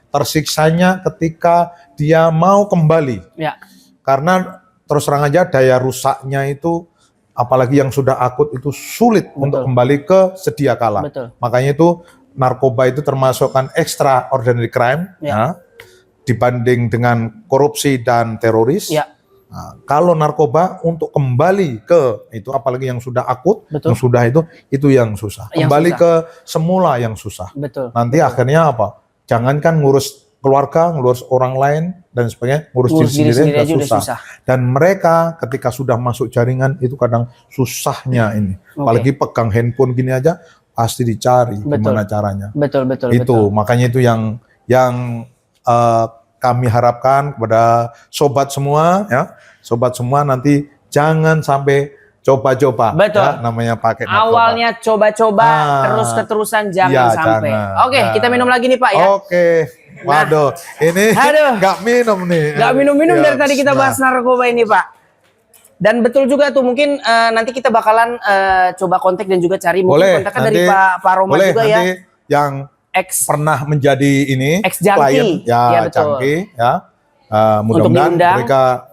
tersiksanya ketika dia mau kembali. Ya. Karena terus terang aja daya rusaknya itu, apalagi yang sudah akut itu sulit untuk kembali ke sedia kala. Makanya itu narkoba itu termasuk kan extraordinary crime, dibanding dengan korupsi dan teroris. Ya. Nah, kalau narkoba untuk kembali ke itu, apalagi yang sudah akut, yang sudah itu yang susah. Kembali ke semula yang susah. Nanti akhirnya apa? Jangankan ngurus keluarga, ngurus orang lain dan sebagainya, ngurus diri sendiri susah. Dan mereka ketika sudah masuk jaringan itu kadang susahnya ini. Apalagi pegang handphone gini aja pasti dicari gimana caranya. Itu makanya itu yang kami harapkan kepada sobat semua ya. Sobat semua nanti jangan sampai coba-coba. Ya, namanya pakai narkoba. Awalnya coba-coba, terus keterusan jangan sampai. Oke, kita minum lagi nih Pak ya. Oke. Waduh, ini nggak minum nih. Nggak minum-minum dari tadi kita bahas narkoba ini Pak. Dan betul juga tuh mungkin nanti kita bakalan coba kontak dan juga cari mungkin kontaknya dari Pak Romat juga ya. Yang pernah menjadi ini klien ya, Cangki ya. Mudah-mudahan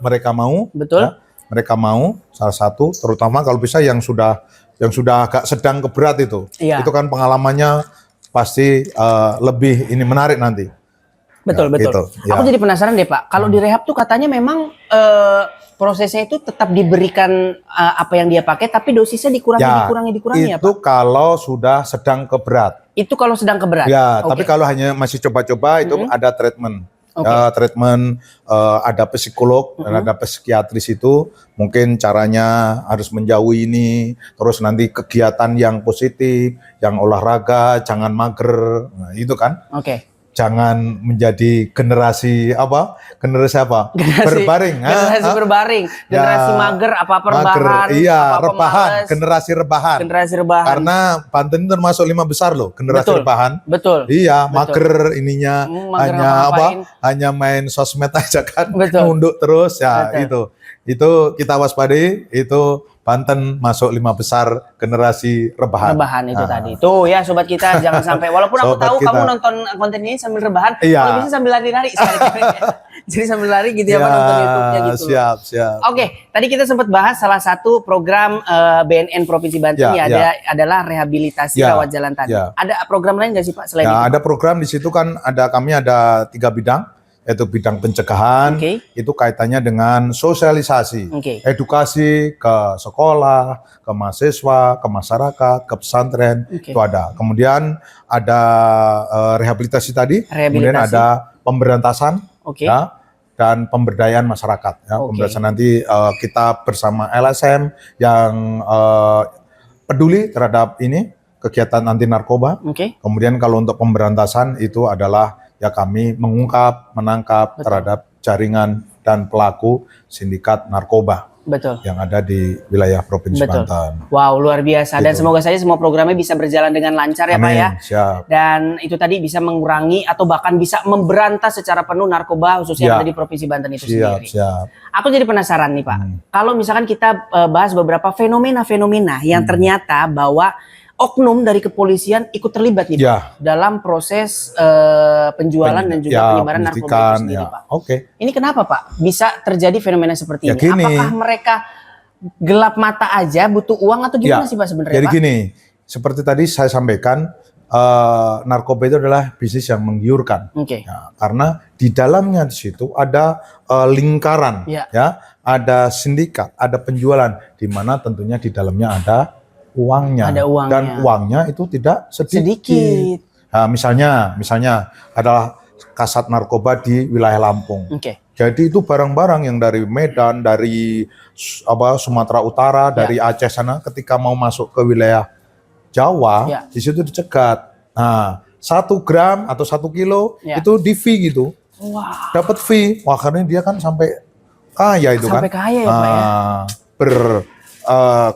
mereka mau. Betul. Ya, mereka mau salah satu, terutama kalau bisa yang sudah agak sedang ke berat itu. Iya. Itu kan pengalamannya pasti lebih ini menarik nanti. Betul. Gitu, Aku jadi penasaran deh Pak. Kalau di rehab tuh katanya memang prosesnya itu tetap diberikan apa yang dia pakai, tapi dosisnya dikurangi ya Pak. Itu kalau sudah sedang ke berat. Itu kalau sedang ke berat. Ya, tapi kalau hanya masih coba-coba itu ada treatment. Treatment ada psikolog dan ada psikiatris itu mungkin caranya harus menjauhi ini, terus nanti kegiatan yang positif, yang olahraga, jangan mager, nah, itu kan. Jangan menjadi generasi apa? Berbaring. Generasi berbaring, generasi mager, rebahan. Iya, rebahan, generasi rebahan. Karena Banten itu termasuk 5 besar loh, generasi rebahan. Betul. Iya, mager ininya hanya main sosmed aja kan. Nunduk terus ya. Itu kita waspadai, itu Banten masuk 5 besar generasi rebahan. Rebahan itu tadi. Tuh ya sobat kita jangan sampai, walaupun aku tahu kamu nonton konten ini sambil rebahan, kalau bisa sambil lari-lari sekali-kali. Jadi sambil lari gitu ya Pak, nonton YouTube-nya gitu. Siap. Oke, tadi kita sempat bahas salah satu program BNN Provinsi Banten adalah rehabilitasi rawat jalan tadi. Ada program lain nggak sih Pak selain itu? Ada program di situ kan kami ada 3 bidang. Yaitu bidang pencegahan, itu kaitannya dengan sosialisasi, edukasi ke sekolah, ke mahasiswa, ke masyarakat, ke pesantren, itu ada. Kemudian ada rehabilitasi tadi, kemudian ada pemberantasan, Oke. ya, dan pemberdayaan masyarakat. Ya, Oke. pemberantasan nanti kita bersama LSM yang peduli terhadap ini kegiatan anti narkoba. Oke. Kemudian kalau untuk pemberantasan itu adalah ya kami mengungkap, menangkap terhadap jaringan dan pelaku sindikat narkoba. Betul. Yang ada di wilayah Provinsi Betul. Banten. Wow, luar biasa. Dan semoga saja semua programnya bisa berjalan dengan lancar ya, Pak ya. Siap. Dan itu tadi bisa mengurangi atau bahkan bisa memberantas secara penuh narkoba khususnya yang ada di Provinsi Banten itu sendiri. Siap. Aku jadi penasaran nih, Pak. Kalau misalkan kita bahas beberapa fenomena-fenomena yang ternyata bahwa oknum dari kepolisian ikut terlibat nih, Pak, dalam proses penjualan dan juga penyebaran narkoba itu sendiri, Pak. Ini kenapa, Pak, bisa terjadi fenomena seperti ini? Apakah mereka gelap mata aja, butuh uang atau gimana sih, Pak, sebenarnya? Jadi gini, seperti tadi saya sampaikan, narkoba itu adalah bisnis yang menggiurkan. Ya, karena di dalamnya di situ ada lingkaran, ya, ada sindikat, ada penjualan, di mana tentunya di dalamnya ada uangnya. Dan uangnya itu tidak sedikit. Nah, misalnya adalah kasat narkoba di wilayah Lampung. Jadi itu barang-barang yang dari Medan, dari Sumatera Utara, dari Aceh sana, ketika mau masuk ke wilayah Jawa, di situ dicegat. Nah, 1 gram atau 1 kilo itu di fee gitu. Dapat fee. Wah, karena dia kan sampai kaya itu kan. Sampai kaya ya, Pak ya.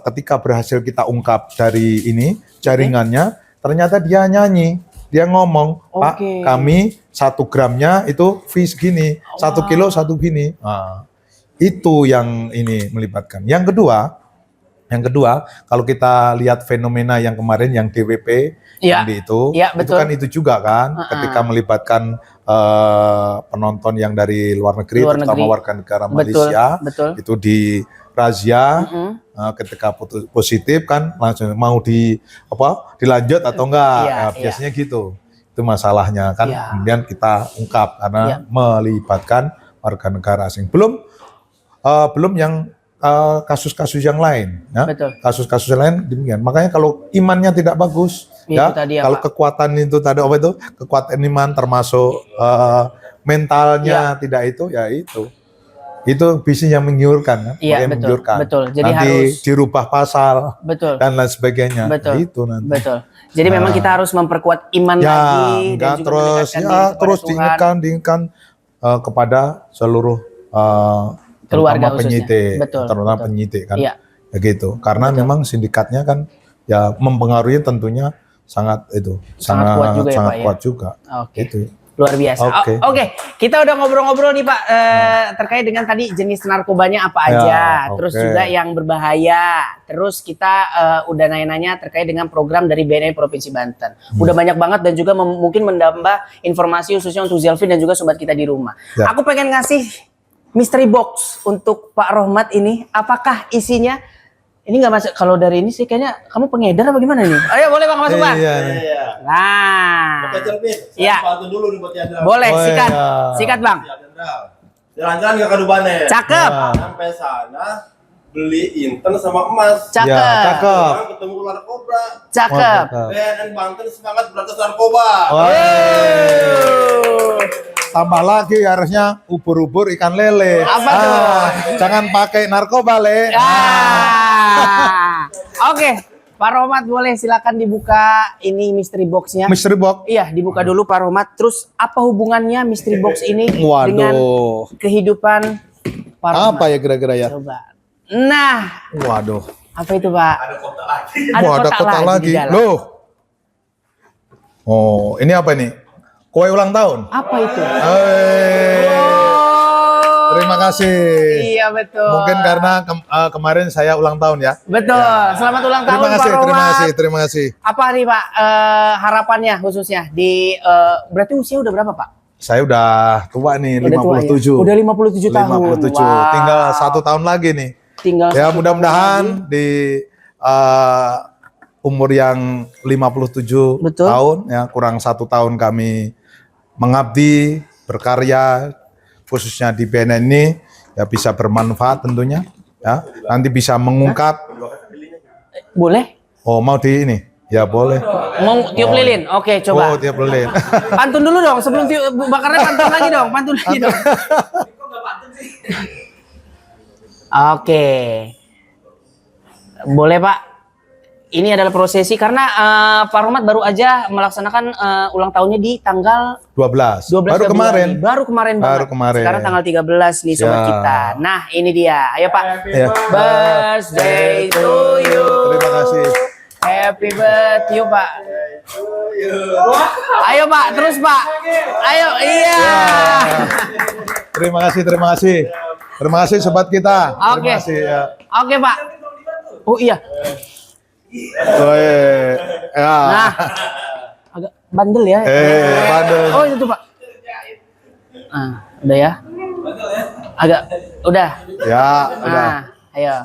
Ketika berhasil kita ungkap dari ini jaringannya, ternyata dia nyanyi, dia ngomong, Pak, kami 1 gramnya itu fee segini, 1 kilo 1 gini. Itu yang ini melibatkan. Yang kedua, kalau kita lihat fenomena yang kemarin yang DWP yang itu kan itu juga kan, ketika melibatkan penonton yang dari luar negeri, terutama warga negara Malaysia, itu di razia, ketika positif kan langsung mau dilanjut atau enggak, biasanya gitu. Itu masalahnya kan, kemudian kita ungkap karena melibatkan warga negara asing. Belum yang kasus-kasus yang lain, ya. Kasus-kasus yang lain demikian. Makanya kalau imannya tidak bagus, kalau kekuatan itu tadi kekuatan iman termasuk mentalnya tidak itu, ya itu bisnis yang menggiurkan, kan? Menggiurkan. Jadi nanti harus dirubah pasal dan lain sebagainya. Itu nanti. Jadi memang kita harus memperkuat iman lagi dan juga terus diingatkan kepada seluruh keluarga penyidik, terutama penyidik kan, ya gitu. Karena memang sindikatnya kan ya mempengaruhi tentunya sangat kuat juga. Gitu. Luar biasa. Oke. Kita udah ngobrol-ngobrol nih, Pak, terkait dengan tadi jenis narkobanya apa aja, terus juga yang berbahaya. Terus kita udah nanya-nanya terkait dengan program dari BNI Provinsi Banten. Udah banyak banget dan juga mungkin menambah informasi khususnya untuk Zelvin dan juga sobat kita di rumah. Aku pengen ngasih mystery box untuk Pak Rohmat ini. Apakah isinya? Ini nggak masuk. Kalau dari ini sih kayaknya kamu pengedar apa gimana nih? Ayo boleh Bang masuk Bang. Nah. Iya. Boleh sikat Bang. Jalan-jalan ke Kadubane. Cakep. Sampai sana beli inten sama emas. Cakep. Ketemu ular kobra. Cakep. BNN Banten semangat berantas narkoba. Tambah lagi harusnya ubur-ubur ikan lele. Apa tuh? Jangan pakai narkoba, Le. Oke, Pak Rohmat boleh silakan dibuka ini mystery box-nya. Mystery box? Iya, dibuka dulu Pak Rohmat. Terus apa hubungannya mystery box ini dengan kehidupan Pak Rohmat? Apa ya kira-kira ya? Coba. Nah. Waduh. Apa itu, Pak? Ada kotak lagi. Ada kotak lagi. Loh. Oh, ini apa ini? Kue ulang tahun? Apa itu? Terima kasih. Iya betul. Mungkin karena kemarin saya ulang tahun ya. Betul. Ya. Selamat ulang tahun Pak Rohmat. Terima kasih. Apa nih Pak harapannya khususnya di berarti usia udah berapa Pak? Saya udah tua nih, udah 57. Udah 57 tahun. 57. Wow. Tinggal 1 tahun lagi nih. Ya mudah-mudahan di umur yang 57 tahun ya, kurang 1 tahun kami mengabdi, berkarya khususnya di BNN ini ya bisa bermanfaat tentunya ya. Nanti bisa mengungkap. Boleh? Oh, mau di ini? Ya boleh. Mau tiup lilin? Oke, coba. Oh, tiup lilin. Pantun dulu dong, sebelum bakarnya pantun lagi dong, pantun lagi dong. Oke. Boleh Pak. Ini adalah prosesi karena Pak Romat baru aja melaksanakan ulang tahunnya di tanggal 12 Februari. baru kemarin. Baru kemarin banget. Sekarang tanggal 13 nih sobat kita. Nah, ini dia. Ayo Pak. Birthday to you. Terima kasih. Happy birthday Pak. Ayo Pak, terus Pak. Ayo, iya. Terima kasih, terima kasih. Terima kasih sobat kita. Oke. Terima kasih ya. Oke Pak. Oh iya. Ya. Nah, agak bandel ya. Bandel. Oh itu Pak. Udah ya. Agak, udah. Ya, udah. Ayo.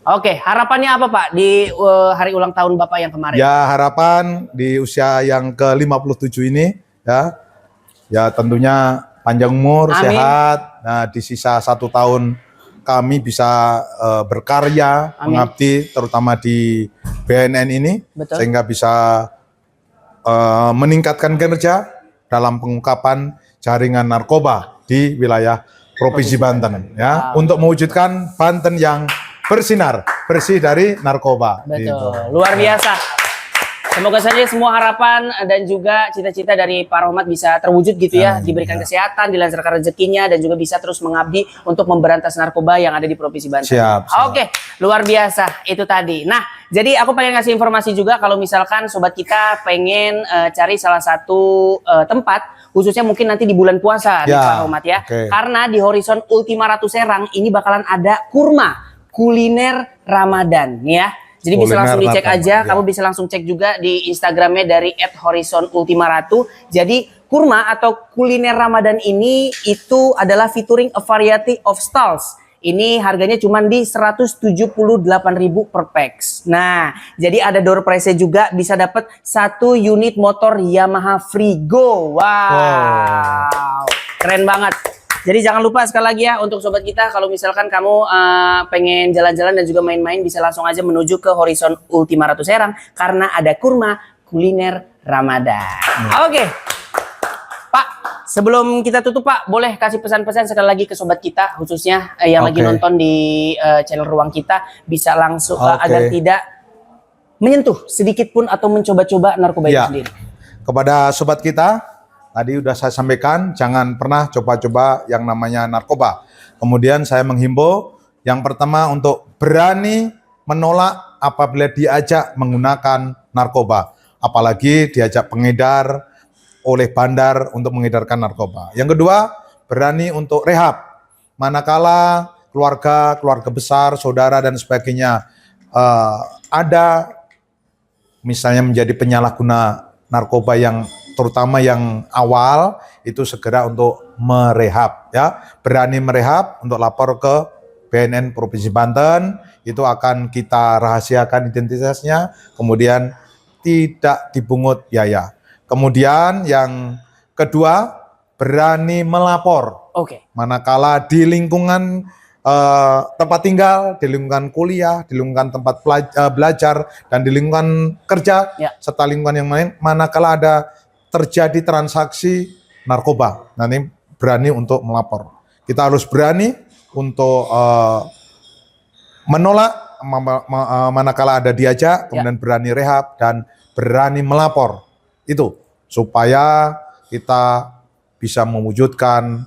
Oke, harapannya apa Pak di hari ulang tahun Bapak yang kemarin? Ya, harapan di usia yang ke-57 ini ya tentunya panjang umur, Amin. sehat. Nah, di sisa 1 tahun kami bisa berkarya, Amin. mengabdi terutama di BNN ini. Betul. Sehingga bisa meningkatkan kinerja dalam pengungkapan jaringan narkoba di wilayah Provinsi Banten ya, untuk mewujudkan Banten yang bersinar, bersih dari narkoba. Betul, Gitu. luar biasa. Semoga saja semua harapan dan juga cita-cita dari Pak Romat bisa terwujud gitu ya, diberikan kesehatan, dilancarkan rezekinya, dan juga bisa terus mengabdi untuk memberantas narkoba yang ada di Provinsi Banten. Siap. Oke, luar biasa itu tadi. Nah, jadi aku pengen ngasih informasi juga kalau misalkan sobat kita pengen cari salah satu tempat, khususnya mungkin nanti di bulan puasa nih Pak Romat ya. Karena di Horizon Ultima Ratu Serang ini bakalan ada kurma kuliner Ramadan ya. Jadi bisa langsung dicek aja, kamu bisa langsung cek juga di Instagramnya dari @horizonultimaratu. Jadi kurma atau kuliner Ramadan ini itu adalah featuring a variety of stalls. Ini harganya cuma di 178.000 per packs. Nah, jadi ada door prize juga, bisa dapat 1 unit motor Yamaha Frigo. Wow. Keren banget. Jadi jangan lupa sekali lagi ya untuk sobat kita, kalau misalkan kamu pengen jalan-jalan dan juga main-main, bisa langsung aja menuju ke Horizon Ultima Ratu Serang karena ada kurma kuliner Ramadan. Oke. Pak, sebelum kita tutup Pak, boleh kasih pesan-pesan sekali lagi ke sobat kita, khususnya yang lagi nonton di channel Ruang Kita, bisa langsung agar tidak menyentuh sedikit pun atau mencoba-coba narkoba itu sendiri. Kepada sobat kita, tadi udah saya sampaikan, jangan pernah coba-coba yang namanya narkoba. Kemudian saya menghimbau, yang pertama untuk berani menolak apabila diajak menggunakan narkoba. Apalagi diajak pengedar oleh bandar untuk mengedarkan narkoba. Yang kedua, berani untuk rehab. Manakala keluarga besar, saudara dan sebagainya ada misalnya menjadi penyalahguna narkoba yang terutama yang awal, itu segera untuk merehab ya, berani merehab untuk lapor ke BNN Provinsi Banten, itu akan kita rahasiakan identitasnya, kemudian tidak dipungut biaya. Kemudian yang kedua, berani melapor. Manakala di lingkungan tempat tinggal, di lingkungan kuliah, di lingkungan tempat belajar, dan di lingkungan kerja, serta lingkungan yang lain, manakala ada terjadi transaksi narkoba, nanti berani untuk melapor. Kita harus berani untuk menolak manakala ada diajak, kemudian berani rehab dan berani melapor. Itu supaya kita bisa mewujudkan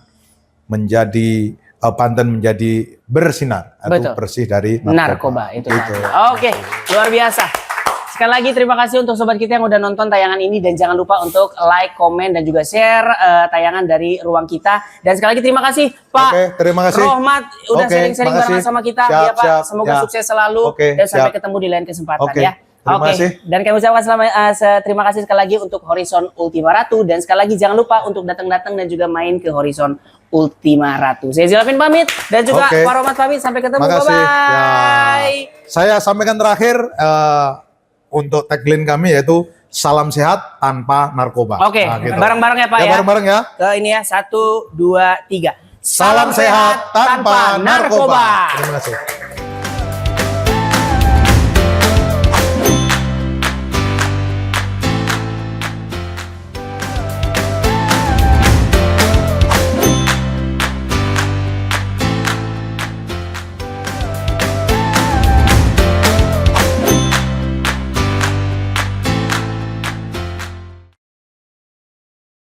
menjadi Banten menjadi bersinar atau bersih dari narkoba. Itu. Oke, luar biasa. Sekali lagi terima kasih untuk sobat kita yang udah nonton tayangan ini, dan jangan lupa untuk like, komen, dan juga share tayangan dari Ruang Kita. Dan sekali lagi terima kasih Pak terima kasih. Romat udah sharing-sharing bareng sama kita. Ya Pak, semoga sukses selalu dan sampai ketemu di lain kesempatan ya. Terima kasih. Dan kami ucapkan terima kasih sekali lagi untuk Horizon Ultima Ratu, dan sekali lagi jangan lupa untuk datang-datang dan juga main ke Horizon Ultima Ratu. Saya Zilafin pamit dan juga Pak Romat pamit, sampai ketemu. Bye-bye. Saya sampaikan terakhir untuk tagline kami yaitu salam sehat tanpa narkoba. Gitu. Bareng-bareng ya Pak ya. Bareng-bareng ya. Ke ini ya, 1, 2, 3. Salam sehat tanpa narkoba. Terima kasih.